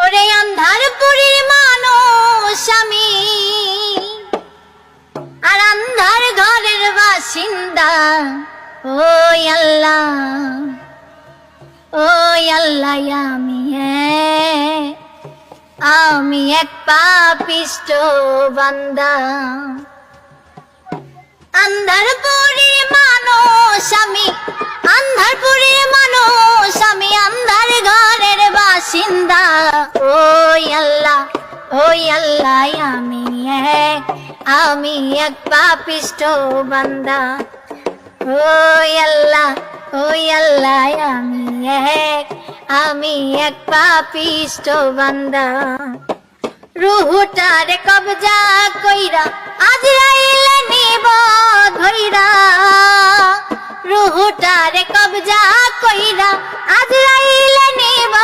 ওরে আন্ধারপুরের মানুষ আমি, আর আন্ধার ঘরের বাসিন্দা। ও আল্লাহ, ও আল্লাহ, আমি এক পাপিষ্ঠ বান্দা। আন্ধারপুরের মানুষ আমি, আন্ধারপুরের মানুষ আমি, আন্ধার ঘরের বাসিন্দা। ও আল্লাহ, ও আল্লাহ, আমি এক পাপিষ্ঠ বান্দা। ও আল্লাহ, ও আল্লাহ, আমি এক পাপিষ্ঠ বান্দা। রুহটারে কবজা কইরা আজরাইল নিব ধইরা, রুহটারে কবজা কইরা আজরাইল নিব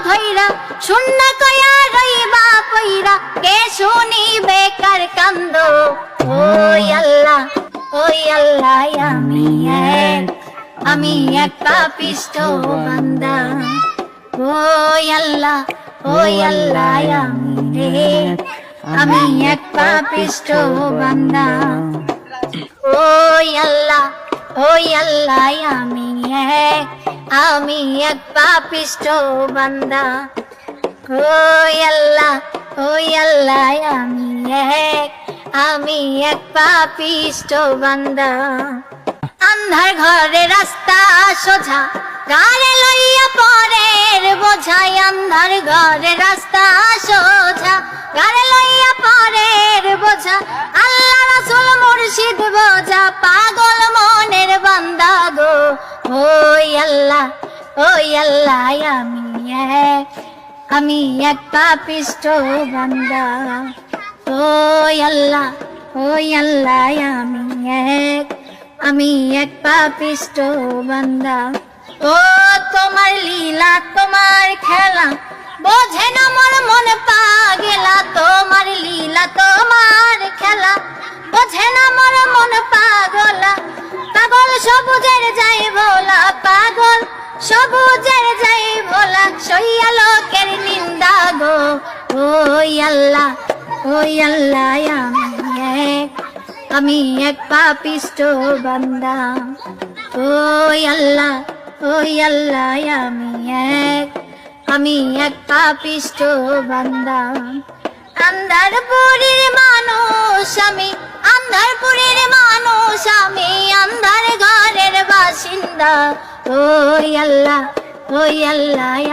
ধইরা। শূন্য কয়া রইবা কইরা, কে শুনিবে কার কান্দ। ও আল্লাহ, ও আল্লাহ, আমি এক পাপিষ্ঠ বান্দা। ও আল্লাহ, ও আল্লাহ, আমি এক পাপিষ্ঠ বান্দা। ও আল্লাহ, ও আল্লাহ, আমি এক পাপিষ্ঠ বান্দা। ও আল্লাহ, ও আল্লাহ, আমি এক পাপিষ্ঠ বান্দা। আন্ধার ঘরে রাস্তা সোজা, গাড়ে লইয়া পরের বোঝাই। আন্ধার ঘরে রাস্তা সোজা, গাড়ে লইয়া পরের বোঝা। আল্লাহ রাসূল মুর্শিদ বোঝা, পাগল মনের বান্দা গো। ও আল্লাহ, ও আল্লাহ, আমি এক পাপিষ্ঠ বান্দা। ও আল্লাহ, ও আল্লাহ, আমি এক পাপিষ্ঠ বান্দা। ও তোমার লীলা, তোমার খেলা, বোঝে না মোর মন পাগলা। তোমার লীলা, তোমার খেলা, বোঝে না মোর মন পাগলা। পাগল সবুজের যাই ভোলা, পাগল সবুজের যাই ভোলা। সইয়া লোকের নিন্দা গো। ও আল্লাহ, ও আল্লাহ, আমি এক পাপিষ্ঠ বান্দা। ও আল্লাহ, ও আল্লাহ, আমি এক পাপিষ্ঠ বান্দা। আন্ধারপুরের মানুষ আমি, আন্ধারপুরের মানুষ আমি, আন্ধার ঘরের বাসিন্দা। ও আল্লাহ, ও আল্লাহ,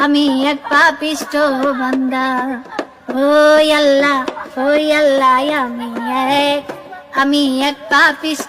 আমি এক পাপিষ্ঠ বান্দা। ও আল্লাহ, ও আল্লাহ, আমি এক পাপিষ্ঠ